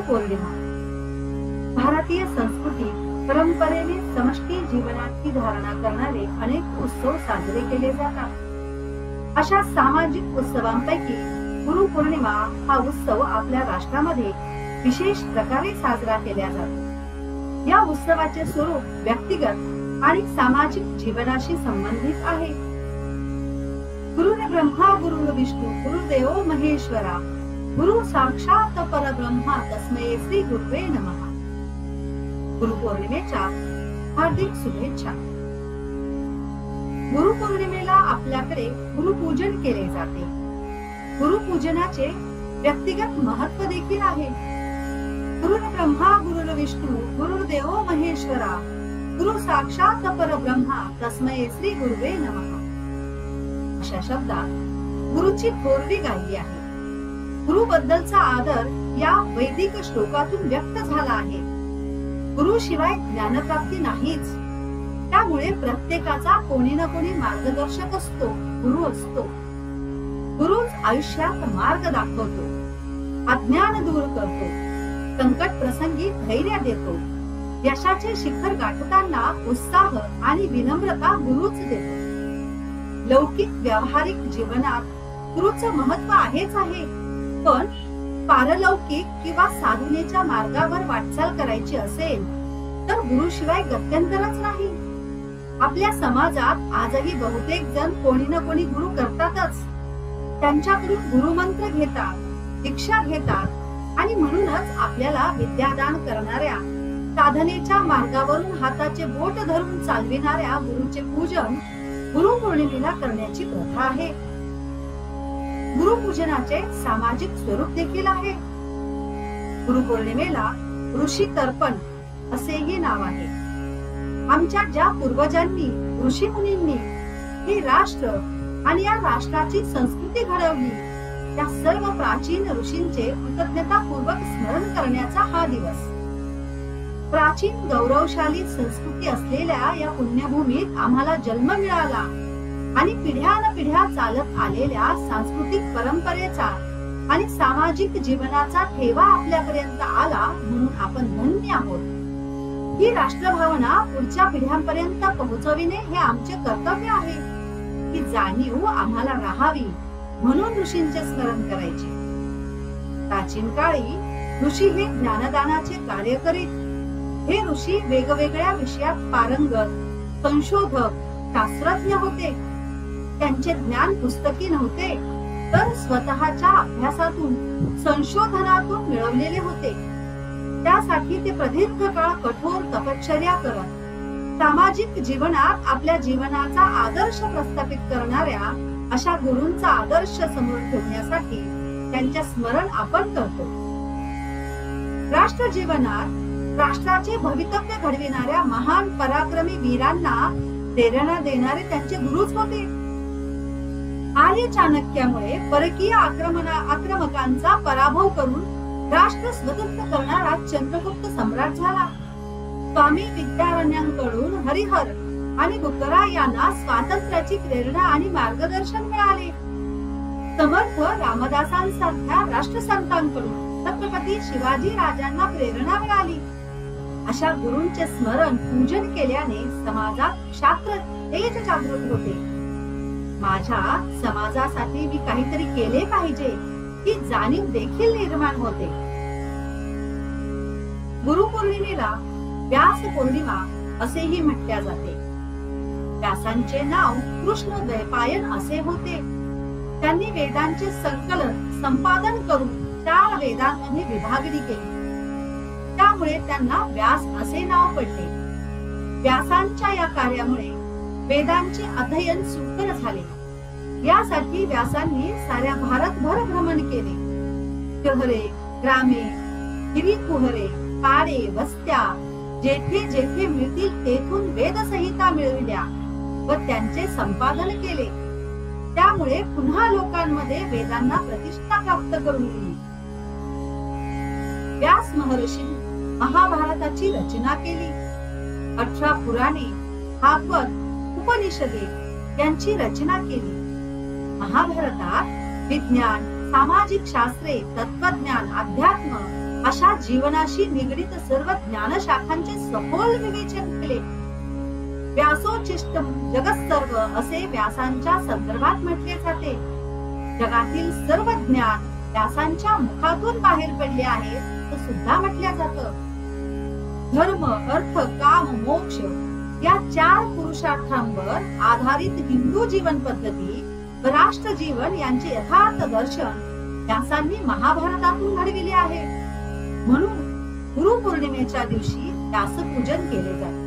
गुरुपौर्णिमा भारतीय संस्कृती परंपरेने समष्टी जीवनाची धारणा करणारे अनेक उत्सव साजरे केले जातात। अशा सामाजिक उत्सवांपैकी गुरुपौर्णिमा हा उत्सव आपल्या राष्ट्रामध्ये विशेष प्रकारे साजरा केला जातो। या उत्सवाचे स्वरूप व्यक्तिगत आणि सामाजिक जीवनाशी संबंधित आहे। गुरुर्ब्रह्मा गुरुर्विष्णू गुरुदेवो महेश्वरा गुरु साक्षात परब्रह्मा तस्मै श्री गुरुवे नमः। गुरुपौर्णिमेच्या हार्दिक शुभेच्छा। गुरुपौर्णिमेला आपल्याकडे गुरुपूजन केले जाते। गुरुपूजनाचे व्यक्तिगत महत्व देखील आहे। गुरुर्ब्रह्मा गुरुर्विष्णू गुरुदेवो महेश्वरा गुरु साक्षात परब्रह्मा तस्मै श्री गुरुवे नमः अशा शब्दात गुरुची थोरवी गायली आहे। गुरु बद्दलचा आदर या वैदिक श्लोकातून व्यक्त झाला आहे। गुरु शिवाय ज्ञानप्राप्ती नाहीच, त्यामुळे प्रत्येकाचा कोणी ना कोणी मार्गदर्शक असतो, गुरु असतो। गुरुच आयुष्यात मार्ग दाखवतो, अज्ञान दूर करतो, संकट प्रसंगी धैर्य देतो, यशाचे शिखर गाठताना उत्साह आणि विनम्रता गुरुच देतो। लौकिक व्यावहारिक जीवनात गुरुचं महत्व आहेच आहे, पण पारलौकिक किंवा साधनेच्या मार्गावर वाटचाल करायची असेल तर गुरु शिवाय गत्यंतरच नाही। आपल्या समाजात आजही बहुतेक जण कोणी ना कोणी गुरु करतातच। त्यांच्याकडून गुरुमंत्र घेतात, दीक्षा घेतात आणि म्हणूनच आपल्याला विद्यादान करणाऱ्या, साधनेच्या मार्गावरून हाताचे बोट धरून चालविणाऱ्या गुरुचे पूजन गुरुपौर्णिमेला करण्याची प्रथा आहे। गुरुपूजनाचे सामाजिक स्वरूप देखील आहे। गुरुपौर्णिमेला ऋषी तर्पण असेही नाव आहे। आमच्या ज्या पूर्वजांनी ऋषी मुनींनी हे राष्ट्र आणि या राष्ट्राची संस्कृती घडवली, त्या सर्व प्राचीन ऋषींचे कृतज्ञतापूर्वक स्मरण करण्याचा हा दिवस। प्राचीन गौरवशाली संस्कृती असलेल्या या पुण्यभूमीत आम्हाला जन्म मिळाला आणि पिढ्यानपिढ्या चालत आलेल्या सांस्कृतिक परंपरेचा आणि सामाजिक जीवनाचा ठेवा आपल्यापर्यंत आला, म्हणून आपण धन्य आहोत। ही राष्ट्रभावना पुढच्या पिढ्यांपर्यंत पोहोचविणे हे आमचे कर्तव्य आहे। ही जाणीव आम्हाला राहावी म्हणून ऋषींचे स्मरण करायचे। प्राचीन काळी ऋषी हे ज्ञानदानाचे कार्य करीत। हे ऋषी वेगवेगळ्या विषयात पारंगत, संशोधक, शास्त्रज्ञ होते। त्यांचे ज्ञान पुस्तकी नव्हते, तर स्वतःच्या अभ्यासातून, संशोधनातून मिळवलेले होते। त्यासाठी ते प्रदीर्घ काळ कठोर तपश्चर्या करत सामाजिक जीवनात आपल्या जीवनाचा आदर्श प्रस्थापित करणाऱ्या अशा गुरूंचा आदर्श समोर ठेवण्यासाठी त्यांचे स्मरण आपण करतो। राष्ट्र जीवनात राष्ट्राचे भवितव्य घडविणाऱ्या महान पराक्रमी वीरांना प्रेरणा देणारे त्यांचे गुरुच होते। आर्य चाणक्यामुळे परकीय आक्रमकांचा पराभव करून राष्ट्र स्वतंत्र करणारा चंद्रगुप्त सम्राट झाला। स्वामी विद्यारण्यांकडून हरिहर आणि बुकरा यांना स्वातंत्र्याची प्रेरणा आणि मार्गदर्शन मिळाले। समर्थ रामदासांसारख्या राष्ट्रसंतांकडून छत्रपती शिवाजी राजांना प्रेरणा मिळाली। अशा गुरूंचे स्मरण पूजन केल्याने समाजात क्षात्र तेज जागृत होते। माझ्या समाजासाठी मी काहीतरी केले पाहिजे ही जाणीव देखील निर्माण होते। गुरुपौर्णिमेला व्यास पौर्णिमा असेही म्हटले जाते। व्यासांचे नाव कृष्णद्वैपायन असे होते। त्यांनी वेदांचे संकलन संपादन करून 4 वेदांमध्ये विभागणी केली, त्यामुळे त्यांना व्यास असे नाव पडले। व्यासांच्या या कार्यामुळे वेदांचे अध्ययन सुकर झाले। यासाठी व्यासांनी साऱ्या भारतभर भ्रमण केले। शहरे, ग्रामे, हिरीकुहरे, पाडे, वस्त्या जेथे जेथे मिळतील तेथून वेदसंहिता मिळविल्या व त्यांचे संपादन केले। त्यामुळे पुन्हा लोकांमध्ये वेदांना प्रतिष्ठा प्राप्त करून दिली। व्यास महर्षी महाभारताची रचना केली। 18 पुराणे, भागवत, उपनिषदे यांची रचना केली। महाभारतात विज्ञान, सामाजिक शास्त्रे, तत्वज्ञान, अध्यात्म अशा जीवनाशी निगडित सर्व ज्ञानशाखांचे सखोल विवेचन केले. व्यासोचिष्टम जगत सर्व असे व्यासांच्या संदर्भात म्हटले जाते. जगातील सर्व ज्ञान व्यासांच्या मुखातून बाहेर पडले आहे असं सुद्धा म्हटल्या जातं. धर्म, अर्थ, काम, मोक्ष या 4 पुरुषार्थांवर आधारित हिंदू जीवन पद्धती व राष्ट्र जीवन यांचे यथार्थ दर्शन व्यासांनी महाभारतातून घडविले आहे. म्हणून गुरुपौर्णिमेच्या दिवशी व्यासपूजन केले जाते.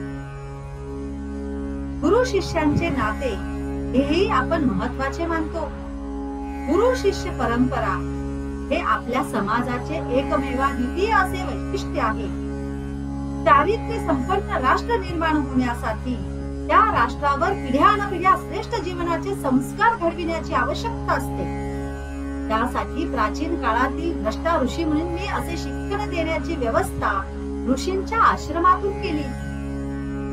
गुरु शिष्यांचे नाते हेही आपण महत्वाचे मानतो. गुरु शिष्य परंपरा हे आपल्या समाजाचे एकमेवाद्वितीय असे वैशिष्ट्य आहे. चारित्र्य संपन्न राष्ट्र निर्माण होण्यासाठी त्या राष्ट्रावर पिढ्यानपिढ्या श्रेष्ठ जीवनाचे संस्कार घडविण्याची आवश्यकता असते. त्यासाठी प्राचीन काळातील द्रष्टा ऋषी मुनींनी असे शिक्षण देण्याची व्यवस्था ऋषींच्या आश्रमातून केली.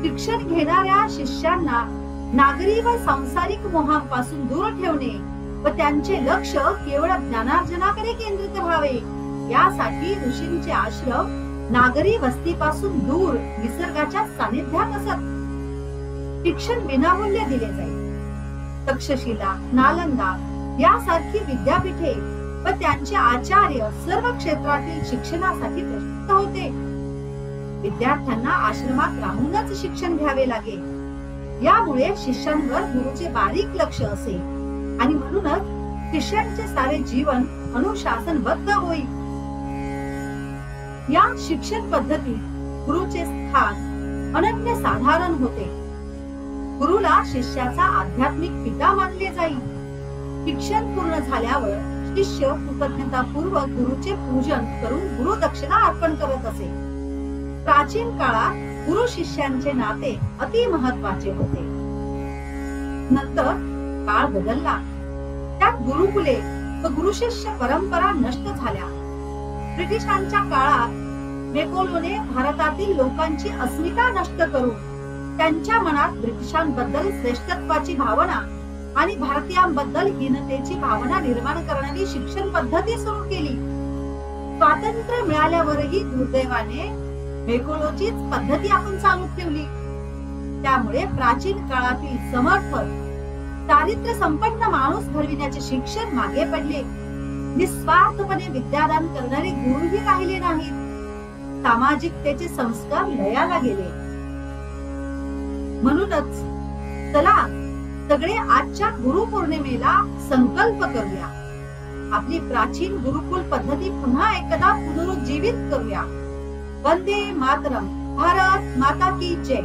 शिक्षण घेणाऱ्या शिष्यांना नागरी व सांसारिक मोहांपासून दूर ठेवणे व त्यांचे लक्ष केवळ ज्ञानार्जनाकडे केंद्रित व्हावे यासाठी ऋषींचे आश्रम नागरी वस्तीपासून दूर निसर्गाच्या सानिध्यात असत. शिक्षण विनामूल्य दिले जाईल. तक्षशिला, नालंदा यासारखी विद्यापीठे व त्यांचे आचार्य सर्व क्षेत्रातील शिक्षणासाठी प्रसिद्ध होते. विद्यार्थ्यांना आश्रमात राहूनच शिक्षण घ्यावे लागे. यामुळे शिष्यांवर गुरुचे बारीक लक्ष असे आणि म्हणूनच शिष्यांचे सारे जीवन अनुशासनबद्ध होईल. या शिक्षण पद्धतीत गुरुचे स्थान अनन्य साधारण होते. गुरुला शिष्याचा आध्यात्मिक पिता मानले जाईल. शिक्षण पूर्ण झाल्यावर शिष्य कृतज्ञतापूर्वक गुरुचे पूजन करून गुरु दक्षिणा अर्पण करत असे. प्राचीन काळात गुरु शिष्यांचे नाते अति महत्वाचे होते. नंतर काळ बदलला. त्यात गुरुकुले व गुरु शिष्य परंपरा नष्ट झाल्या. ब्रिटिशांच्या काळात मेकोलोने भारतातील लोकांची अस्मिता नष्ट करून त्यांच्या मनात ब्रिटिशांबद्दल श्रेष्ठत्वाची भावना आणि भारतीयांबद्दल हीनतेची भावना निर्माण करणारी शिक्षण पद्धती सुरू केली. स्वातंत्र्य मिळाल्यावरही दुर्दैवाने मेकोलोचीच पद्धती आपण चालू ठेवली. त्यामुळे प्राचीन काळातील समर्थ चारित्र्य संपन्न माणूस घडविण्याचे शिक्षण मागे पडले. निस्वार्थपणे विद्यादान करणारे गुरुही राहिले नाहीत. सामाजिकतेचे संस्कार लयाला गेले. म्हणूनच चला सगळे आजच्या गुरुपौर्णिमेला संकल्प करूया. आपली प्राचीन गुरुकुल पद्धती पुन्हा एकदा पुनरुज्जीवित करूया. वंदे मातरम. भारत माता की जय.